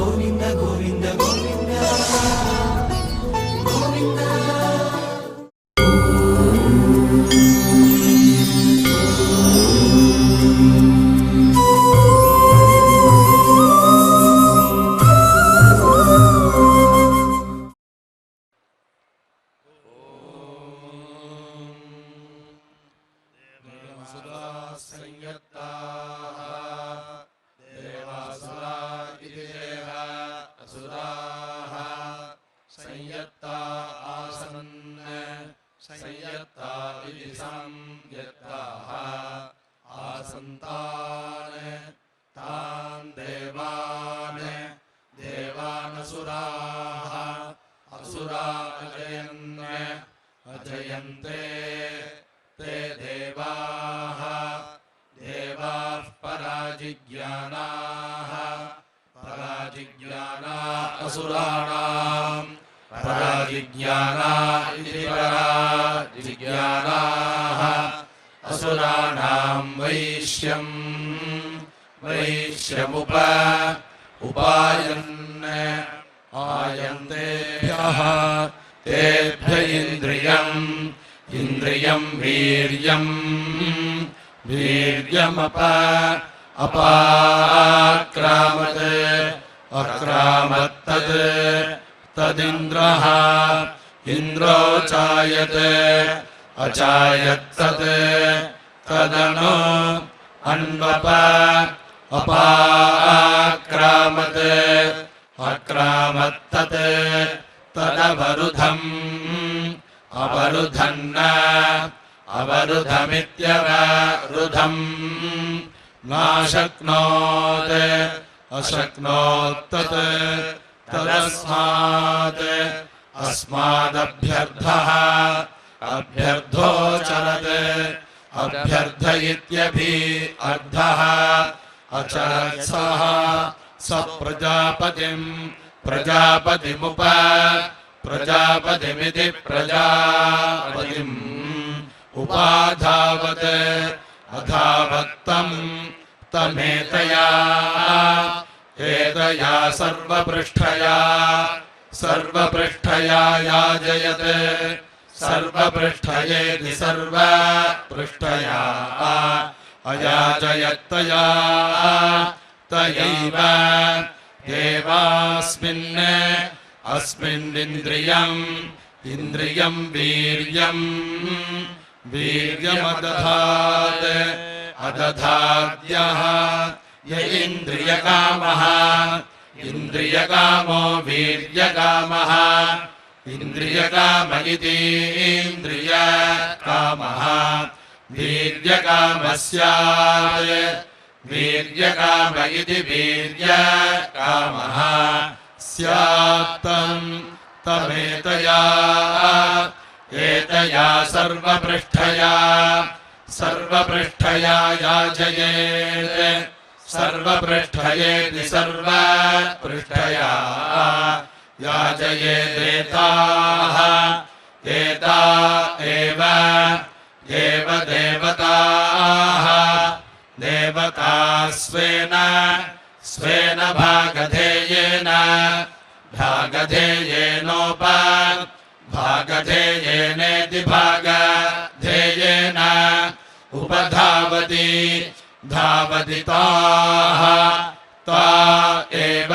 గోవింద గోవింద గోవింద గోవింద अजयन्ते ते देवाः देवाः पराजिज्ञानाः पराजिज्ञाना असुराणाम् पराजिज्ञाना इति पराजिज्ञानाः असुराणाम् उपायन् आयन्तेभ्यः तेभ्य इन्द्रियं वीर्यमप अपाक्रामत् अक्रामत्तद् तदिन्द्रः इन्द्रो चायत् अचायत्तद् तदनु अन्वप अपाक्रामत् अक्रामत्तत् तदवरुधम् अवरुधन्न अवरुधमित्यवरुधम् नाशक्नोत् अशक्नोत्तत् तदस्मात् अस्मादभ्यर्थः अभ्यर्थोचरत् अभ्यर्थ इत्यभि अर्थः अचरत् सः स प्रजापतिमुप प्रजापतिमिति प्रजापतिम् उपाधावत् अधावत्तम् तमेतया सर्वपृष्ठया याजयत् सर्वपृष्ठयेति सर्वपृष्ठया अयाजयत्तया तयैव देवास्मिन् अस्मिन्निन्द्रियं वीर्यमदधात् अदधाद्यः य इन्द्रियकामो वीर्यकामः इन्द्रियकाम इति इन्द्रियकामः वीर्यकामस्यात् वीर्यकाम इति वीर्यकामः स्यात्तम् तमेतया सर्वपृष्ठया याजयेत् सर्वपृष्ठयेति सर्वपृष्ठया याजयेदेताः एता एव देवताः देवता स्वेन भागधेयेनेति भागधेयेन उपधावति धावतिताः ता एव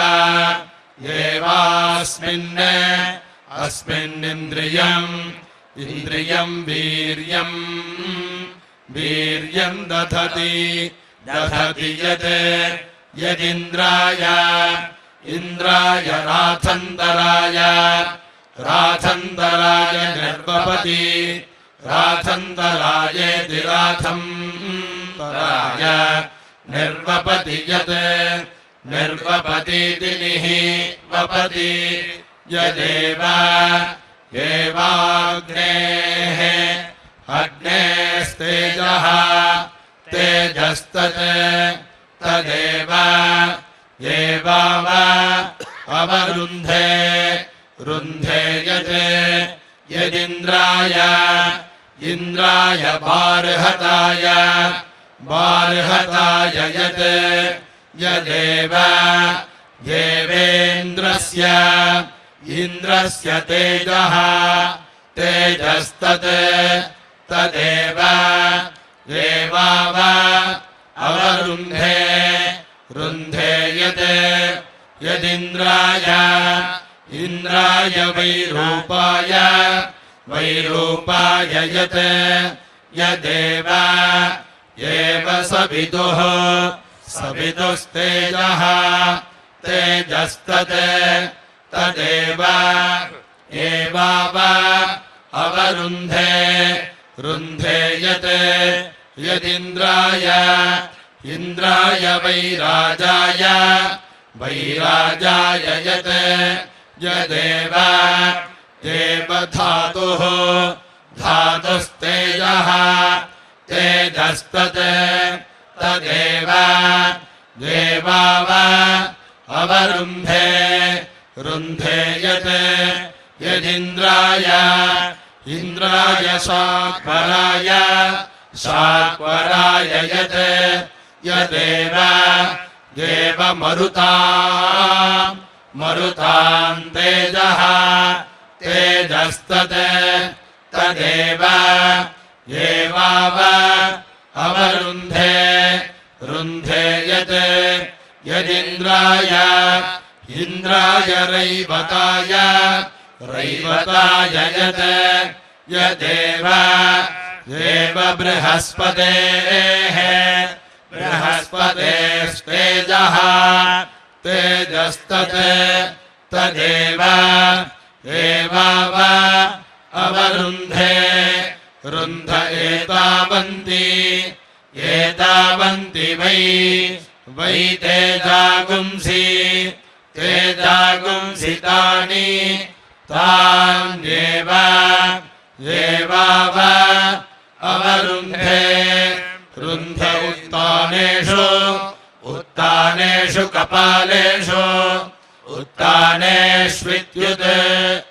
अस्मिन्निन्द्रियं वीर्यं दधति यदिन्द्राय राथन्दराय निर्वपति राथन्दरायेति राथन्दराय निर्वपति यत् निर्वपतीति निवपति यदेव अग्नेस्तेजः तेजस्तत् तदेव अवरुन्धे यदिन्द्राय बार्हताय यत् यदेव इन्द्रस्य तेजः तेजस्तत् तदेव देवाव अवरुन्धे रुन्धे यत् यदिन्द्राय इन्द्राय वैरूपाय वैरूपाय यत् यदेव एव सविदुः सविदुस्तेजः तेजस्तत् तदेव एवाव अवरुन्धे रुन्धे यत् यदिन्द्राय इन्द्राय वैराजाय वैराजाय यत् यदेव देवधातुः धातुस्तेजः तेजस्तत् तदेव देवाव अवरुन्धे रुन्धे यत् यदिन्द्राय इन्द्राय शाक्वराय शाक्वराय यत् यदेव देवमरुता मरुतां तेजः तेजस्तत् तदेव एवाव अवरुन्धे रुन्धे यत् यदिन्द्राय इन्द्राय रैवताय रैवताय यत् यदेव देव बृहस्पतेः बृहस्पतेस्तेजः तेजस्तत् तदेव एवाव अवरुन्धे रुन्ध एतावन्ति एतावन्ति वै तेजागुंसि तेजागुंसि तानि तान्येव एवाव अवरुन्धे रुन्ध उत्तानेषु उत्तानेषु कपालेषु उत्तानेष्विद्युत्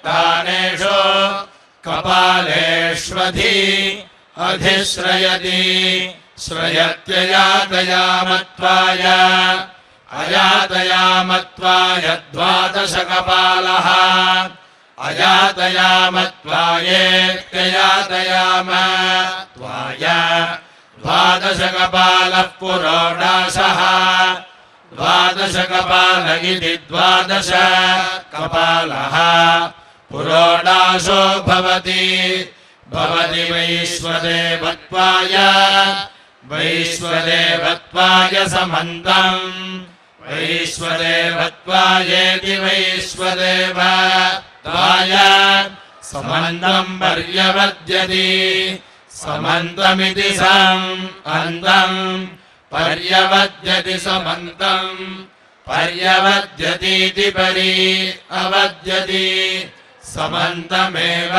तानेषु कपालेष्वधि अधिश्रयति श्रयत्ययातयामत्वाय अयातयामत्वाय द्वादश कपालः अयातयामत्वायेत्ययातयामत्वाय द्वादश कपालः पुरोडाशः द्वादश कपाल इति द्वादश कपालः पुरोडाशो भवति भवति वैश्वदेवत्वाय वैश्वदेवत्वाय समन्तम् वैश्वदेवत्वायेति वैश्वदेवत्वाय समन्तम् पर्यवद्यति समन्तमिति समन्तम् पर्यवद्यति समन्तम् पर्यवद्यतीति परि अवद्यति समन्तमेव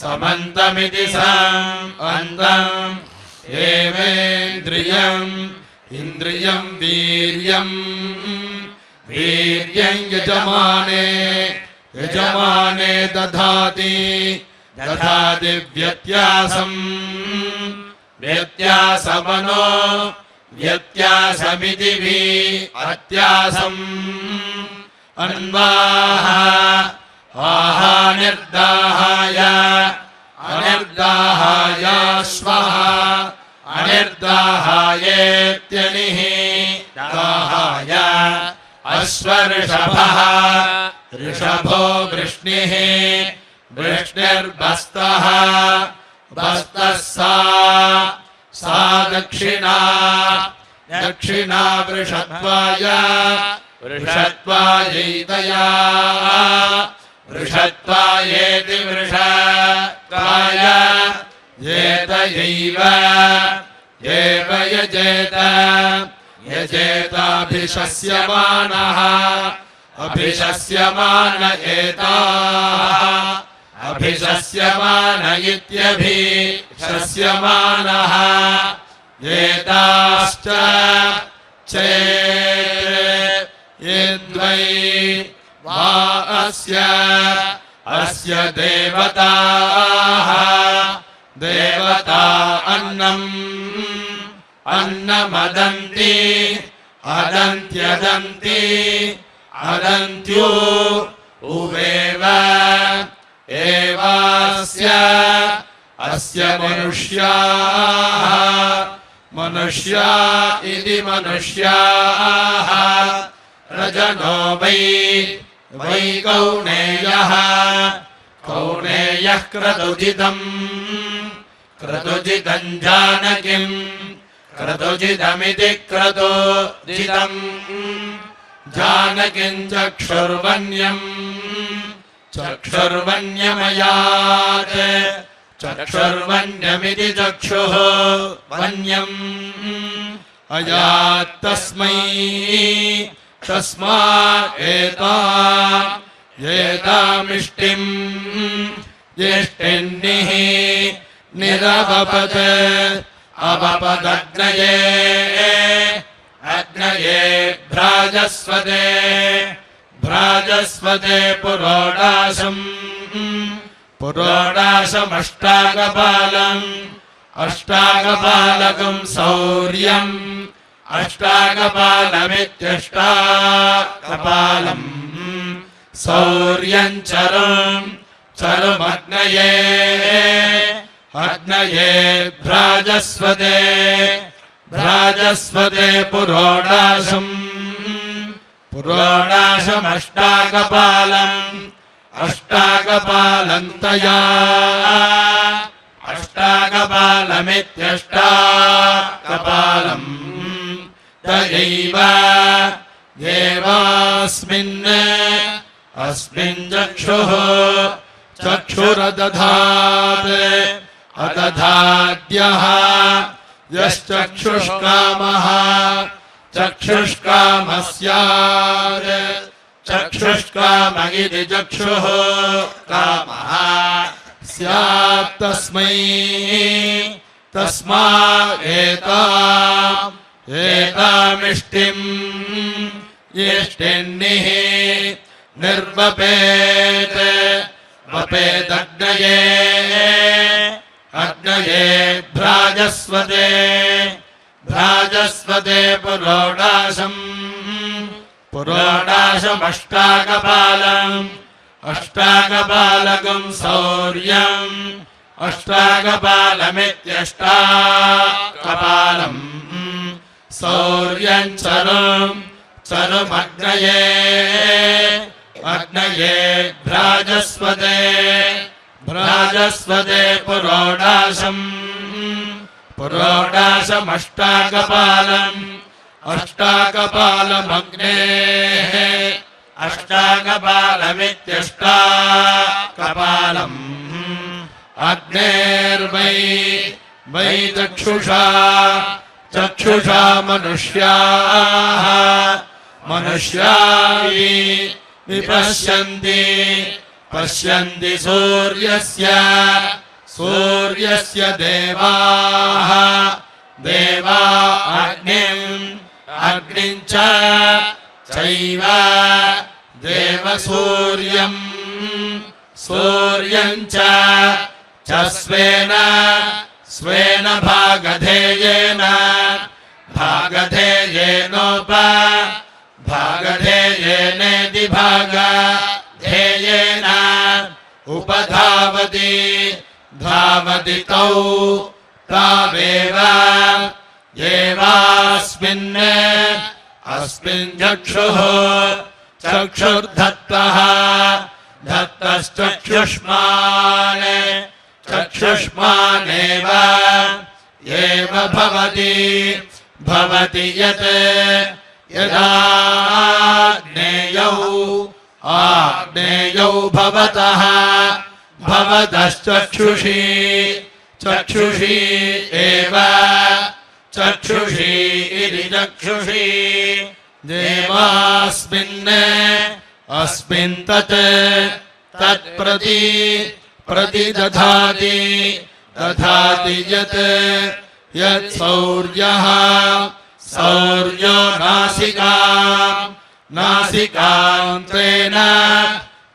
समन्तमिति समन्तम् एवेन्द्रियम् इन्द्रियं वीर्यं वीर्यं यजमाने यजमाने दधाति दधाति व्यत्यासं व्यत्यासमनो व्यत्यासमिति अत्यासम् अन्वाः आहा निर्दाहाय अनिर्दाहायाश्वः अनिर्दाहायेत्यनिः दाहाय अश्वऋषभः ऋषभो वृष्णिः वृष्णिर्बस्तः बस्तः सा दक्षिणा दक्षिणा वृषत्वाय वृषत्वायैतया वृषत्वायेति वृषत्वाय येतयैव एव यजेत यजेताभिशस्यमानः अभिशस्यमान एताः अभिशस्यमान इत्यभिशस्यमानः एताश्च चेत् यद्वै वा अस्य देवताः देवता अन्नमदन्ति अदन्त्यदन्ति अदन्त्यो उवेव एवास्य अस्य मनुष्या इति मनुष्याः रजनो वै कौनेयः क्रतुजिदम् जानकीम् क्रतुजिदमिति क्रतुजिदम् जानकीम् चक्षुर्वन्यमयात् चक्षुर्वन्यमिति चक्षुः वन्यम् अयात् एतामिष्टिम् यष्टिन्निः निरवपत् अवपदग्नये भ्राजस्वते पुरोडाशमष्टागपालकम् शौर्यम् अष्टागपालमित्यष्टागपालम् शौर्यम् चरुमग्नये भ्राजस्वते पुरोडाशमष्टागपालम् तया अष्टागपालमित्यष्टागपालम् तयैव अस्मिन् चक्षुरदधाद्यः यश्चक्षुष्कामः चक्षुष्कामस्यात् चक्षुष्काम इति चक्षुः कामः स्यात् एतामिष्टिम् यष्टिन्निः वपेदग्नये भ्राजस्वते पुरोडाशमष्टागपालकम् शौर्यम् अष्टागपालमित्यष्टागपालम् शौर्यम् चरुमग्नये भ्राजस्वते अष्टागपालमग्नेः अष्टागपालमित्यष्टागपालम् अग्नेर्वै चक्षुषा मनुष्या पश्यन्ति सूर्यस्य देवाः अग्निम् चैव देवसूर्यम् च स्वेन भागधेयेनेति भागधेयेन उपधावति तौ तावेव अस्मिन् चक्षुर्धत्तः चक्षुष्मानेव भवति यदाग्नेयौ भवतश्चक्षुषी एव चक्षुषी इति चक्षुषी अस्मिन् तत्प्रति दधाति यत् शौर्यो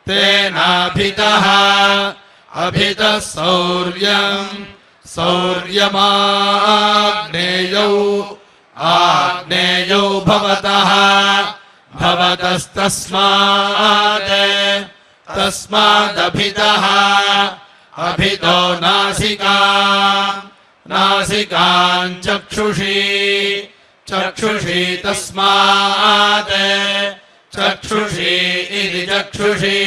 तेनाभितः शौर्यमाग्नेयौ भवतः भवतस्तस्मात् तस्मादभितः अभितो नासिकां चक्षुषी चक्षुषी तस्मात् चक्षुषी इति चक्षुषी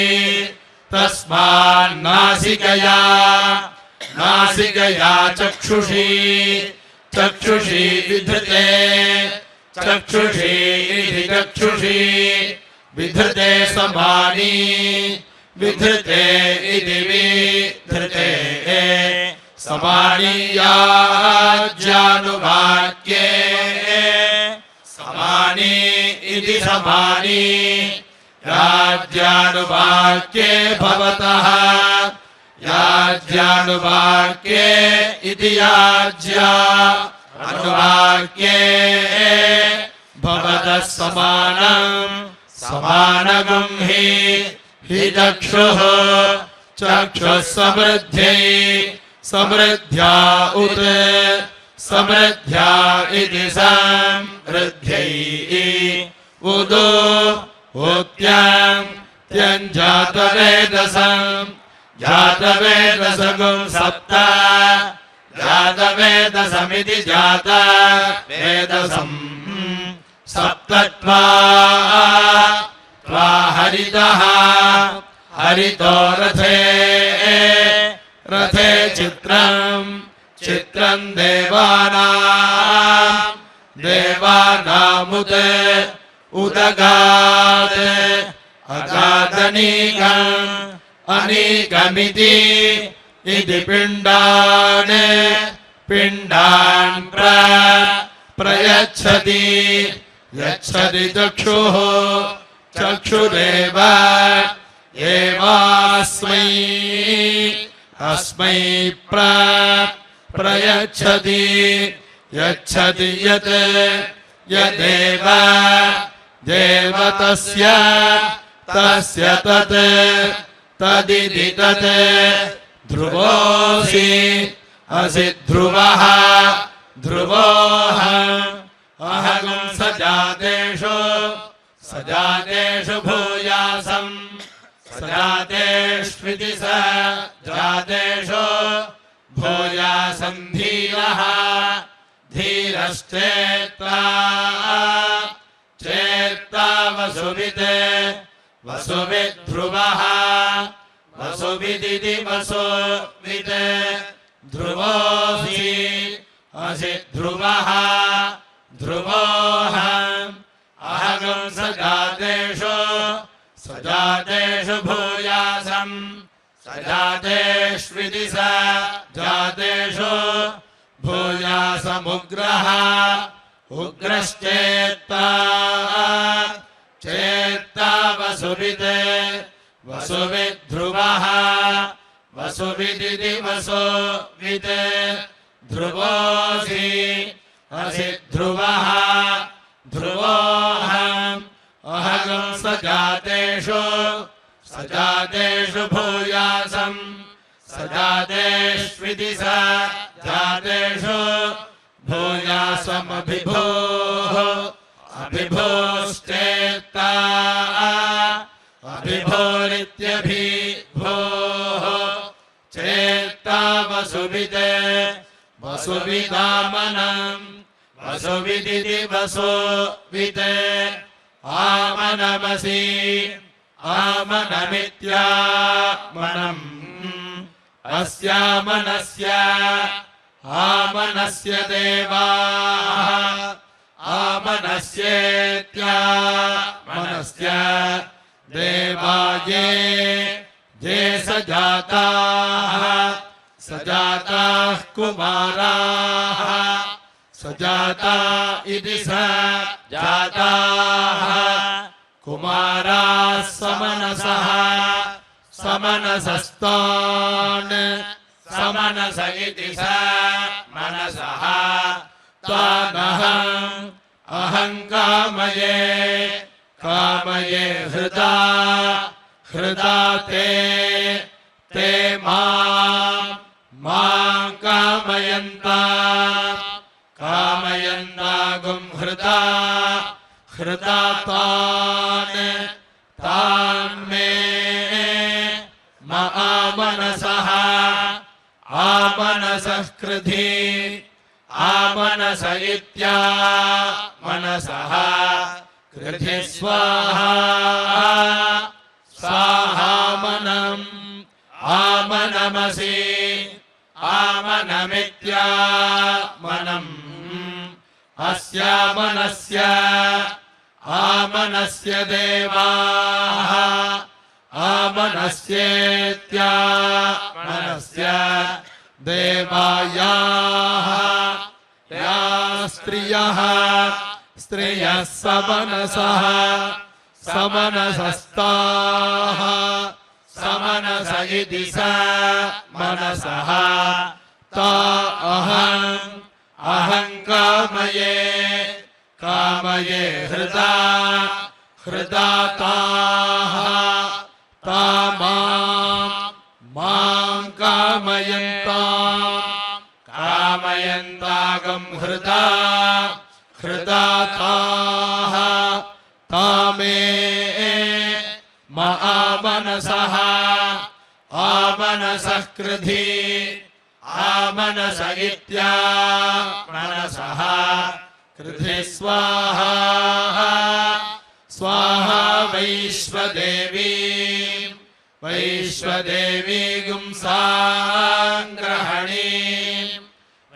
तस्मान्नासिकया चक्षुषी चक्षुषी विधृते चक्षुषी इति चक्षुषी विधृते समानी विधृते इति विधृते समानीयाज्यानुवाक्ये समानी इति समानी याज्यानुवाक्ये भवतः याज्यानुवाक्ये इति याज्या अनुवाक्ये भवतः समानगं हि चक्षुः चक्षुः समृद्ध्या उत समृद्ध्या इति समृद्ध्यै उदो जातवेदसं सप्त जातवेदसमिति जातवेदसं सप्तत्वा हरितः हरितो रथे चित्रं देवानामुत उदगात् अनीकमिति इति पिण्डान् प्रयच्छति यच्छति चक्षुः चक्षुरेव अस्मै प्रयच्छति यच्छति यदेव देवतस्य तत् तदिति तत् ध्रुवोऽसि असि ध्रुवः अहं सजातेषु भूयासं सजातेष्विति सजातेषु भूयासं धीरश्चेत्ता वसुविद्ध्रुवः वसुविदिति वसुविद् ध्रुवोऽसि असि ध्रुवः अहं सजातेषु भूयासं सजातेष्विति सजातेषु भूयासमुग्रः उग्रश्चेत्ता वसुविद्ध्रुवः वसुविदिति वसुविद् ध्रुवोऽसि असि ध्रुवः अहं सजातेषु भूयासं सजातेष्विति सजातेषु अभिभोश्चेत्ता अभिभोरित्यभिभोः चेत्ता वसुविदामनम् वसुविदिति वसुविद् आमनमसि आमनमित्यामनम् आमनस्य देवाः आमनस्येत्यामनस्य देवाये ये सजाताः कुमाराः सजाता इति सजाताः कुमाराः समनसस्तान् समनस इति समनसः तानहं कामये हृदा ते मां कामयन्ता गुं हृदा हृदातान् तान् मे आमनसः आमनसः कृधि आमनस इत्या मनसः कृधि स्वाहा स्वाहामनम् आमनमसि आमनमित्या मनम् अस्यामनस्य आमनस्य देवाः आमनस्येत्या मनस्य देवायाः या स्त्रियः स्त्रियः समनसः समनसस्ताः समनस इति स मनसः ता अहं कामये कामये हृदा हृदा ताः ता मां कामयन्तां कामयन्तागं हृदा हृदा ताः ता मे आमनसः आमनसः कृधि आमनस इत्या मनसः कृधि स्वाहा स्वाहा वैश्वदेवी वैश्वदेवी गुंसाङ्ग्रहणी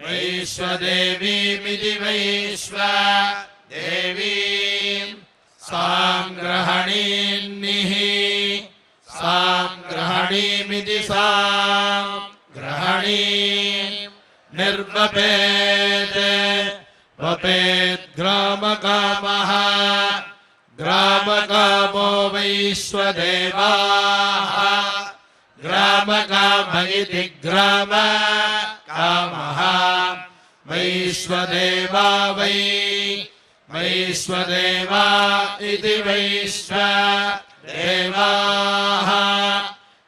वैश्वदेवीमिति वैश्वदेवी साङ्ग्रहणीन्निः साङ्ग्रहणीमिति साङ्ग्रहणी निर्वपेत् वपेत् ग्रामकामः ग्रामकामो वैश्वदेवाः ग्रामकाम इति ग्रामकामः वैश्वदेवा वै वैश्वदेवा इति वैश्वदेवाः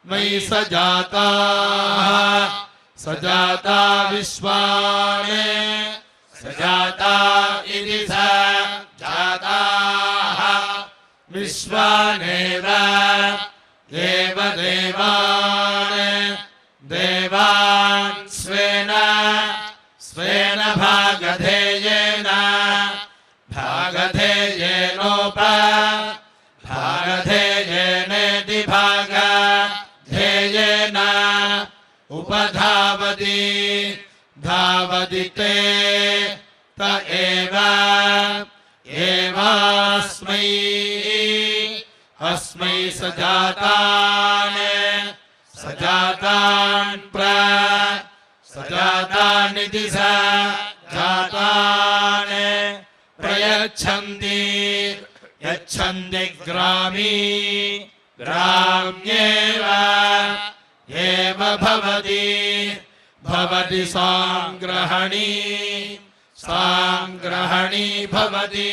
मयि सजाताः सजाता विश्वानि सजाता इति सजाताः विश्वानेव देवदेवान् देवान् स्वेन स्वेन भागधेयेन भागधेयेनेति भागधेयेन उपधावति धावति ते त एवास्मै अस्मै सजातान् सजातान् सजातानिति सजातान् प्रयच्छन्ति यच्छन्ति ग्रामी ग्राम्येव एव भवति भवति साङ्ग्रहणी साङ्ग्रहणी भवति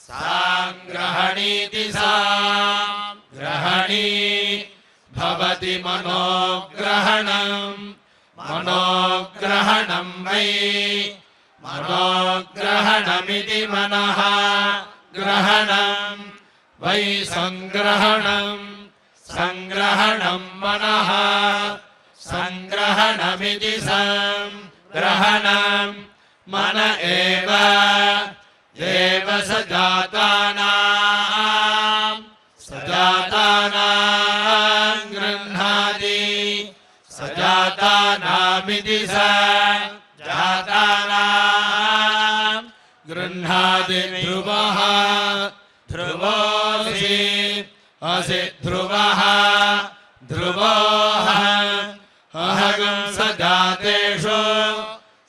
साङ्ग्रहणीति साङ्ग्रहणी भवति मनोग्रहणम् मनोग्रहणं वै मनोग्रहणमिति मनः ग्रहणं वै सङ्ग्रहणम् संग्रहणं मनः संग्रहणमिति संग्रहणं मन एव सजातानां सजातानां गृह्णाति सजातानामिति सजातानां गृह्णाति ध्रुवः ध्रुवोऽसि असि ध्रुवः ध्रुवोः अहगं सजातेषु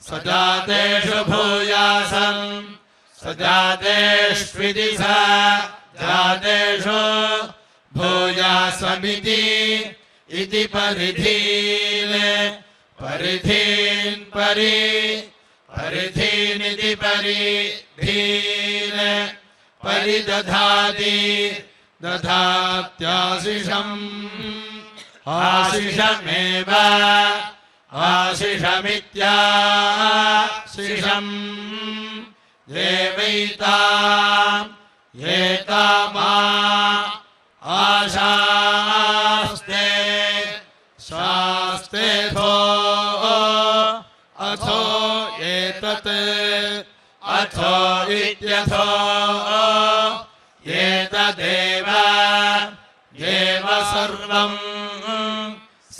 सजातेषु भूयासं सजातेष्विति सजातेषु भूयासमिति इति परिधीन् परिधीन् परिधीनिति परिधीन् परिदधाति दधात्याशिषम् आशिषमेव आशिषमित्याशिषम् देवैताम् एतामा आशास्ते शास्तेथो अथो एतत् अथो इत्यथो एतदेव एव सर्वम्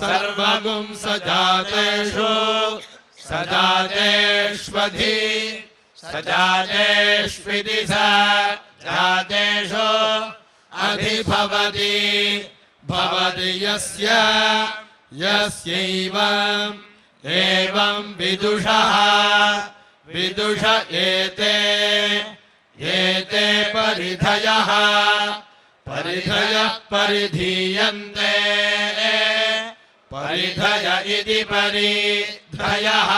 सर्वगुं सजातेषु सजातेष्वधि सजातेष्विति सजातेषु अधिभवति भवति यस्य यस्यैवम् एवं विदुषः विदुष एते एते परिधयः परिधयः परिधीयन्ते परिधय इति परिधयः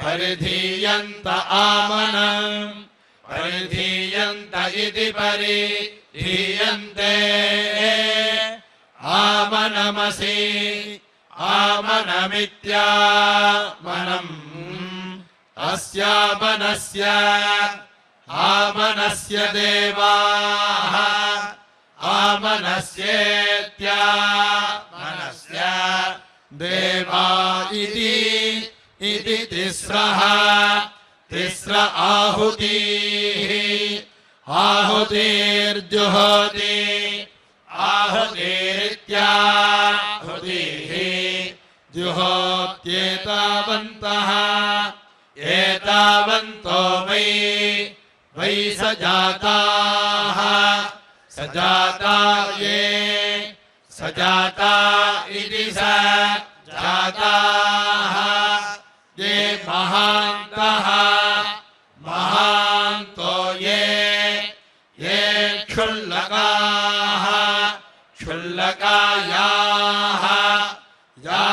परिधीयन्त आमनम् परिधीयन्त इति परिधीयन्ते आमनमसि आमनमित्यामनम् अस्यामनस्य आमनस्य देवाः आमनस्येत्यामनस्य देवा इति तिस्रः तिस्र आहुतिः आहुतिर्जुहोति आहुतिरित्याहुतिः जुहोत्येतावन्तः एतावन्तो वै सजाताः सजाता ये सजाता इति सजाताः ये महान्तः महान्तो ये क्षुल्लकाः क्षुल्लकायाः या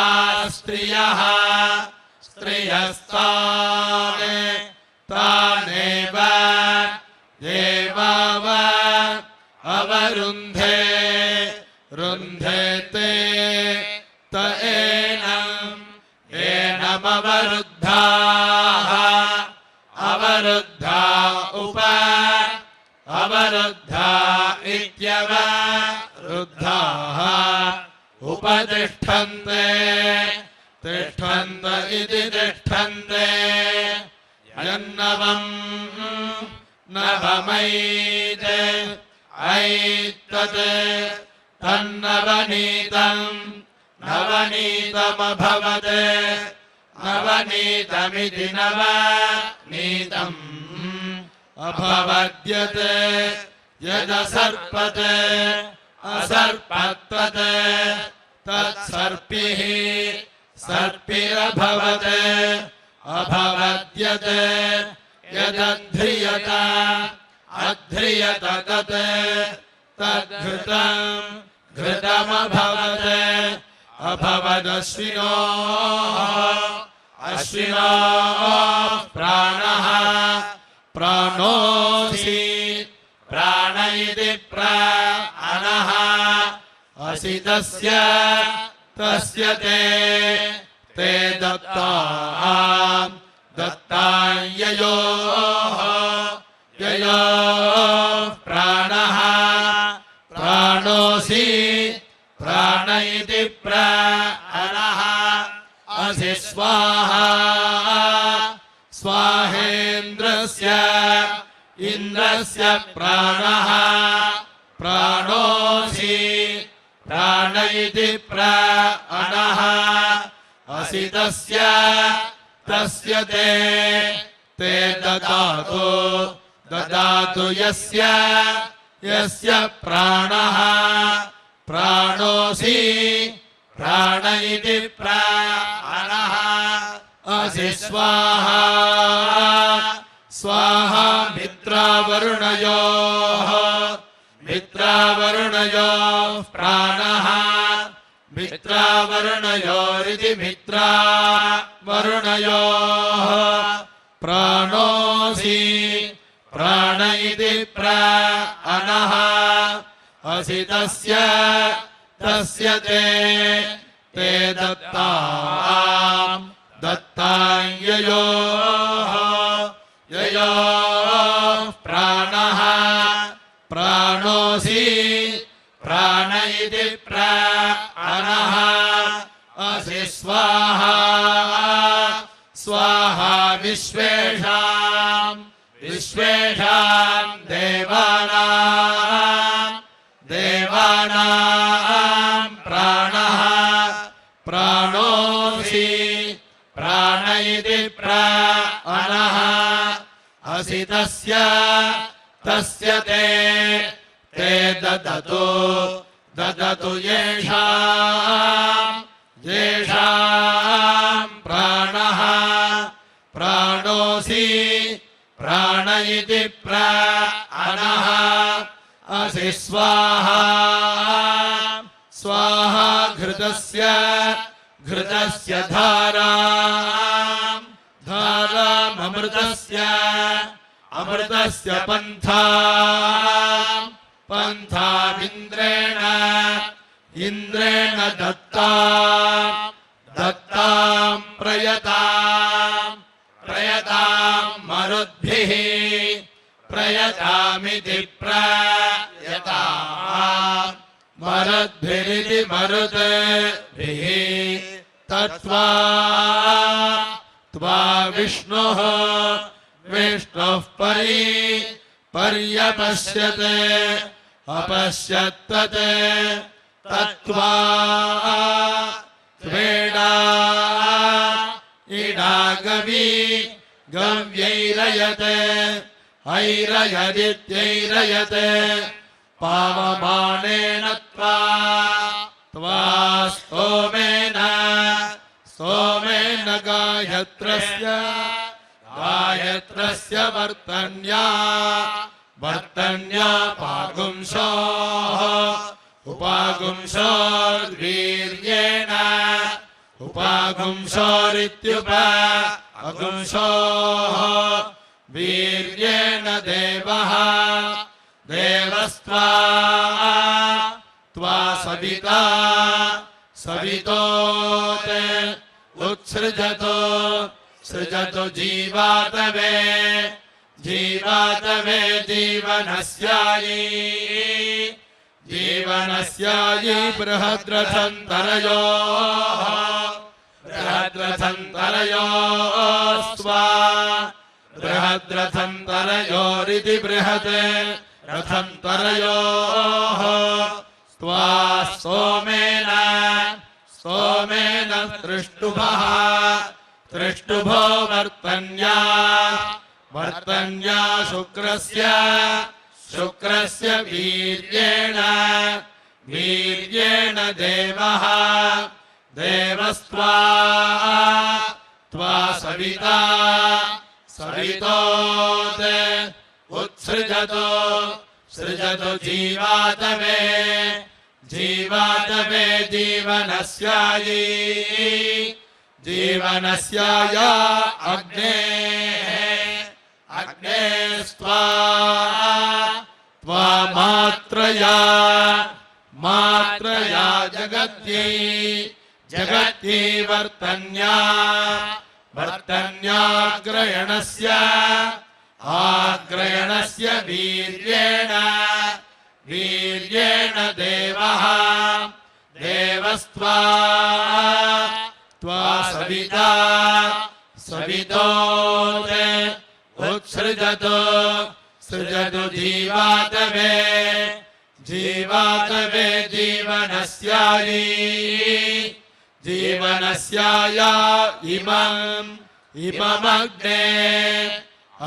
स्त्रियः स्त्रियस्ताने तानेव देवाव अवरुन्धे रुन्धे ते त एनमवरुद्धाः अवरुद्धा अवरुद्धा इत्यवरुद्धाः उपतिष्ठन्ते तिष्ठन्त इति तिष्ठन्ते यन्नवम् नवमैत् ऐतत् तन्नवनीतम् नवनीतमभवत् नवनीतमिति नवनीतम् अभवद्यत् यदसर्पत् असर्पत्तत् तत्सर्पिः सर्पिरभवत् अभवद्यत् यदध्रियत अध्रियत तत् तद्घृतम् घृतमभवत् अभवदश्विनोः प्राणः प्राणोऽसि प्राण इति प्राणः असि तस्य ते दत्ताययोः प्राणः प्राणोऽसि प्राण इति प्राणः असि स्वाहा स्वाहेन्द्रस्य इन्द्रस्य प्राणः प्राणोऽसि प्राण इति प्राणः असि तस्य ते ददातु यस्य प्राणः प्राणोऽसि प्राण इति प्राणः असि स्वाहा स्वाहा मित्रावरुणयोः प्राणः मित्रावरुणयोरिति मित्रावरुणयोः प्राणोऽसि प्राण इति प्राणः असि तस्य ते दत्ताययोः प्राणः येषां देवानां प्राणः प्राणोऽसि प्राण इति प्राणः असि तस्य ते ददतु येषां प्राणः प्राणोऽसि प्राण इति प्राणः असि स्वाहा घृतस्य धारामृतस्य पन्थामिन्द्रेण दत्तां प्रयतां मरुद्भिः प्रयतामिति प्रयताम् मरुद्भिरिति मरुद्भिः तत्त्वा विष्णुः पर्यपश्यते अपश्यत्तत् तत्त्वा त्वेडा गव्यैरयते ऐरयदित्यैरयते पावमानेन त्वा स्तोमेन गायत्रस्य वर्तन्या उपागुंसोर्वीर्येण उपागुंसोरित्युपागुंसोः वीर्येण देवस्त्वा सवितोते उत्सृजतो जीवातवे जीवनस्यायि बृहद्रथन्तरयोरिति बृहत् रथन्तरयोः त्वा सोमेन तृष्टुभो वर्तन्या शुक्रस्य वीर्येण देवस्त्वा सवितोते उत्सृजतो जीवातवे जीवनस्याय अग्ने स्त्वा मात्रया जगत्यै वर्तन्याग्रयणस्य वीर्येण देवस्त्वा सवितोते उत्सृजतो जीवातवे जीवनस्याय इममग्ने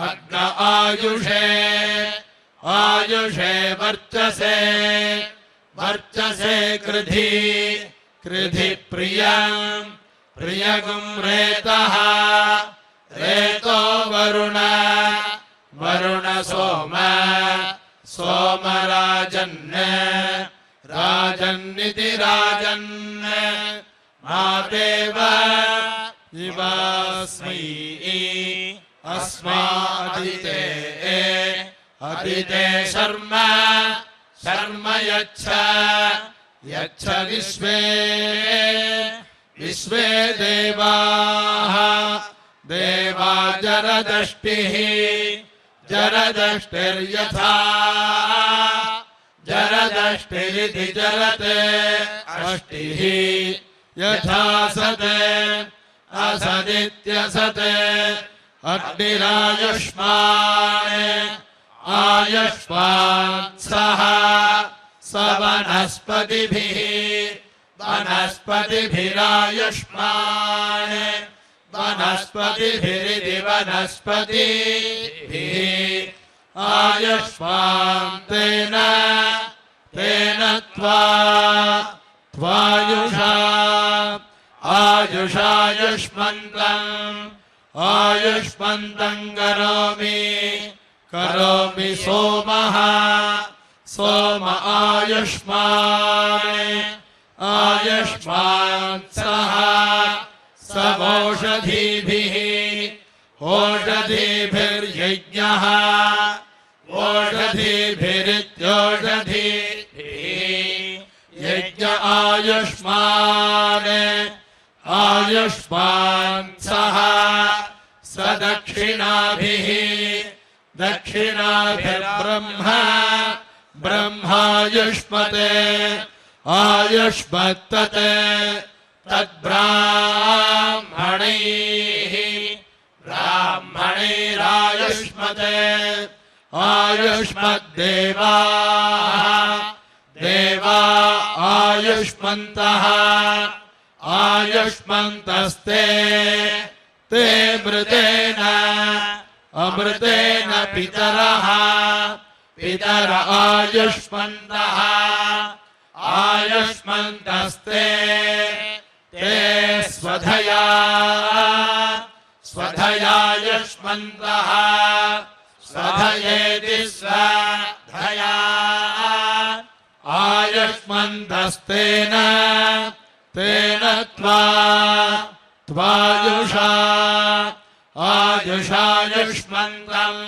अग्न आयुषे वर्चसे कृधि प्रियगुं रेतो वरुण सोम राजन्निति मादेव इवास्मै अस्मादिते शर्म यच्छ विश्वे देवाः जरदष्टिर्यथा जरदष्टिरिति जरते अष्टिः यथा सते असदित्यसते अग्निरायुष्मान् आयुष्मात्सः स वनस्पतिभिरायुष्मान् वनस्पतिभिरिति वनस्पतिभिः आयुष्मान् तेन त्वायुषा आयुष्मन्तम् करोमि सोमः सोम आयुष्मान् सः समोषधीभिः ओषधीभिर्यज्ञः ओषधीभिरित्योषधीभिः यज्ञ आयुष्मान् सः स ब्रह्मायुष्मते आयुष्मत्तते ब्राह्मणैरायुष्मते देवा आयुष्मन्तः आयुष्मन्तस्ते ते अमृतेन पितर आयुष्मन्तः आयुष्मन्तस्ते ते स्वधयायुष्मन्तः स्वधयेति स्वधया आयुष्मन्तस्तेन त्वायुषा आयुष्मन्तम्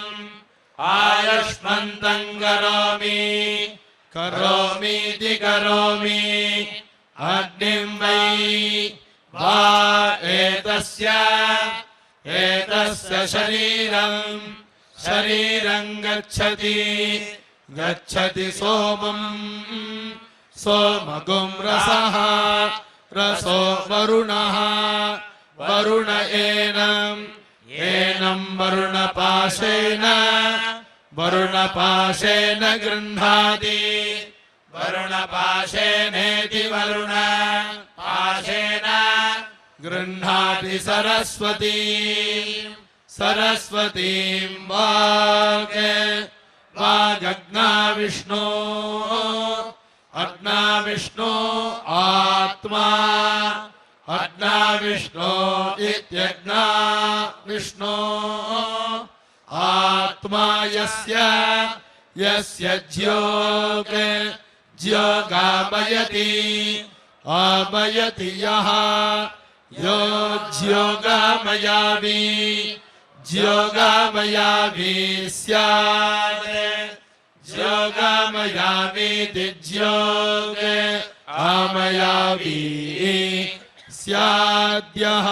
करोमि अग्निं वै वा एतस्य शरीरं गच्छति सोमगुं रसो वरुणः एनं वरुणपाशेन गृह्णाति वरुणपाशेनेति वरुणपाशेन गृह्णाति सरस्वतीं वागग्नाविष्णो आत्मा इत्यग्ना विष्णो आत्मा यस्य ज्योगामयति यः यो ज्योगामयावी स्यात् ज्योगामयावीति आमयावी स्याद्यः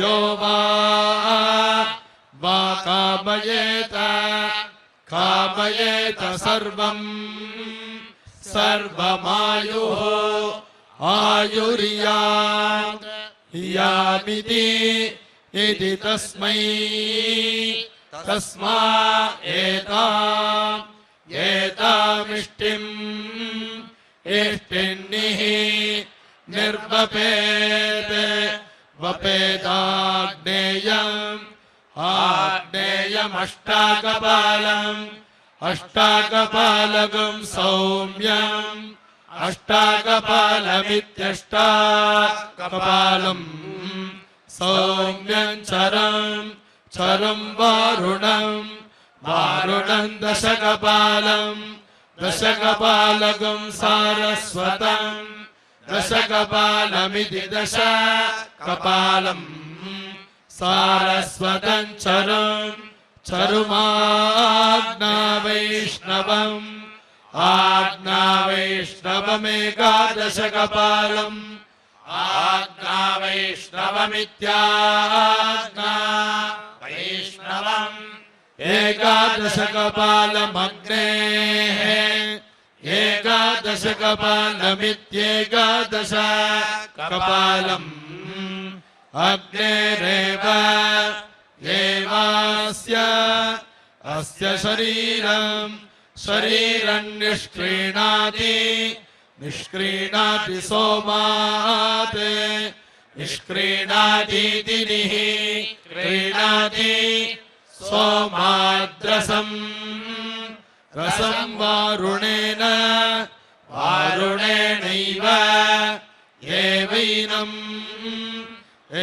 यो वा कामयेत सर्वमायुः आयुर्यामिति इति तस्मा एतामिष्टिम् इष्टिन्निः आग्नेयमष्टाकपालम् सौम्यम् अष्टाकपालमित्यष्टाकपालम् सौम्यम् चरम् वारुणम् दशकपालकम् सारस्वतम् दशकपालमिति दशकपालम् सारस्वतम् आज्ञावैष्णवमेकादशकपालम् आज्ञावैष्णवमित्याज्ञावैष्णवम् एकादशकपालमग्नेः एकादशकपालमित्येकादशकपालम् अग्नेरेव अस्य शरीरं शरीरं निष्क्रीणाति निष्क्रीणाति सोमात् निष्क्रीणातीतिनिः क्रीणाति सोमाद्रसं रसं वारुणेन वारुणेनैव एवैनम्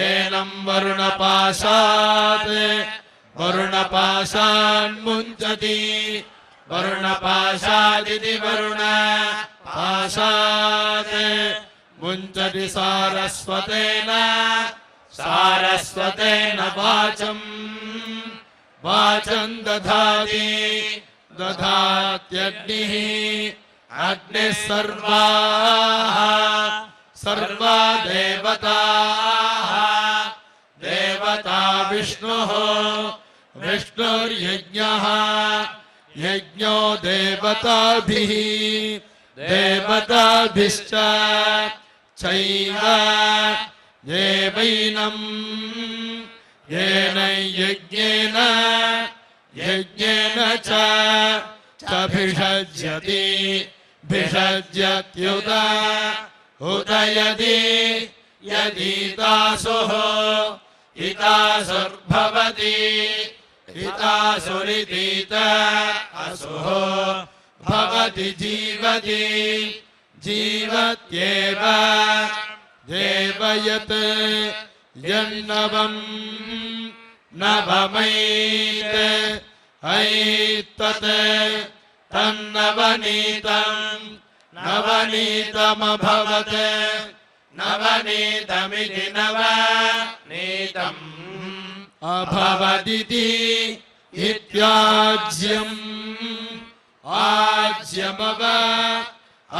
एनं वरुणपाशात् वरुणपाशान्मुञ्चति वरुणपाशादिति वरुणपाशात् मुञ्चति सारस्वतेन सारस्वतेन वाचं दधाति दधात्यग्निः अग्निः सर्वा देवताः देवता विष्णुः विष्णुर्यज्ञः यज्ञो देवताभिः देवताभिश्च चैव येवैनम् येन यज्ञेन यज्ञेन च भिषज्यति भिषज्यत्युत उत यदीतासुः इतासुर्भवति इतासुरितीत असुः भवति जीवति जीवत्येव देवयत् यन्नवम् नवमैत् ऐतत् तन्नवनीतम् नवनीतमभवत् नवनीतमिति नवनीतम् अभवदिति इत्याज्यम् आज्यमव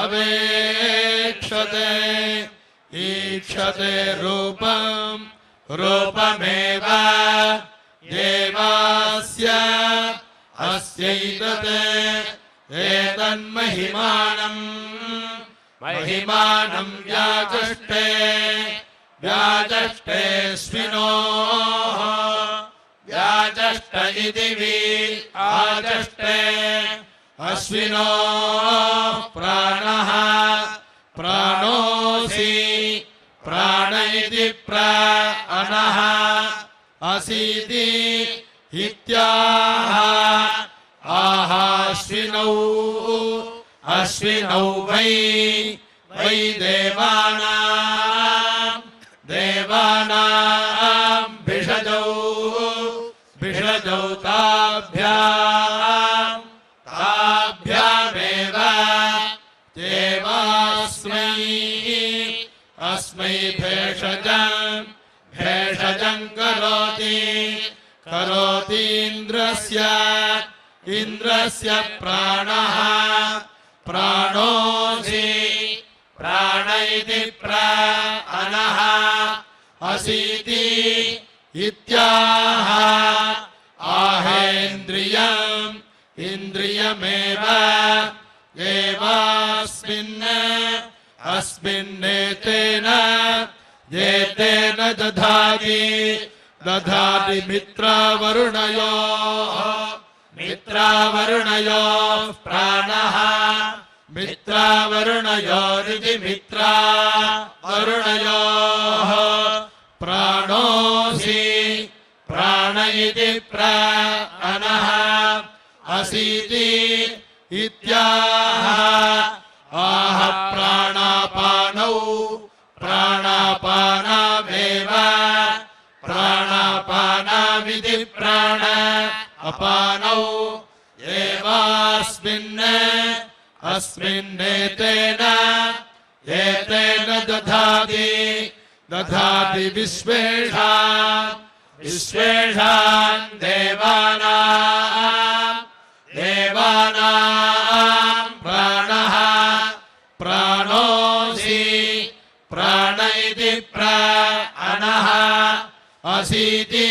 अवेक्षते ईक्षते रूपम् रूपमेव देवास्य अस्यैतत् एतन्महिमानम् महिमानम् व्याजष्टे व्याजष्टेऽस्मिनोः व्याजष्ट इति आजष्टे अश्विनो प्राणः प्राणोऽसि प्राण इति प्राणः असीति इत्याह आहाश्विनौ अश्विनौ वै देवानां भिषजौ ताभ्यामेव अस्मै भेषजं करोति इन्द्रस्य प्राणः प्राणोऽसि प्राण इति प्राणः असीति इत्याह आहेन्द्रियम् इन्द्रियमेव अस्मिन्नेतेन येतेन दधाति मित्रावरुणयोः प्राणः मित्रावरुणयोरिति मित्रावरुणयोः प्राणोऽसि प्राण इति प्राणः असीति इत्याह आह प्राणापानौ प्राणापानावेव प्राणापानाविति प्राण अपानौ अस्मिन्नेतेन दधाति विश्वेषान् देवानां प्राणः प्राणोऽसि प्राण इति प्राणः असीति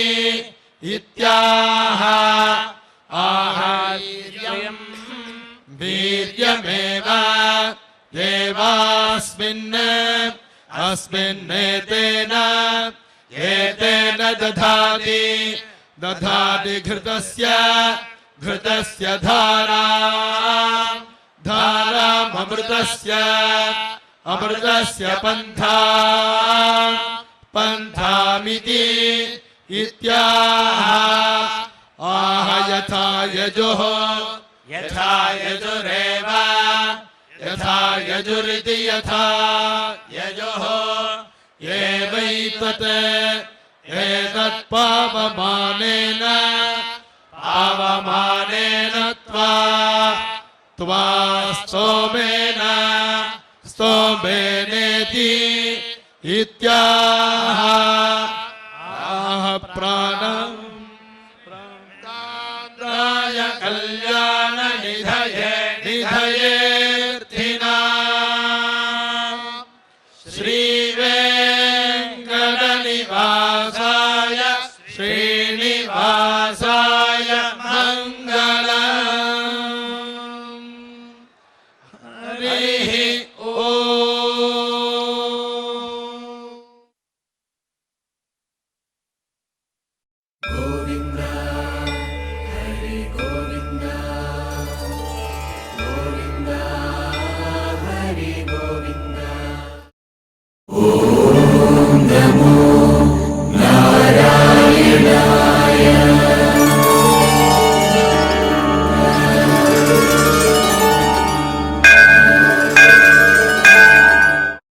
इत्याह आहार्यम् वीर्यमेव अस्मिन्नेतेन दधाति घृतस्य घृतस्य धारा धारामृतस्य अमृतस्य पन्था पन्थामिति इत्याह आह यथा यजुः यथा यजुरेव यथा यजुरिति यथा यजुः एवैतत् एतत् पावमानेन पावमानेन त्वा स्तोमेन स्तोमेनेति इत्याह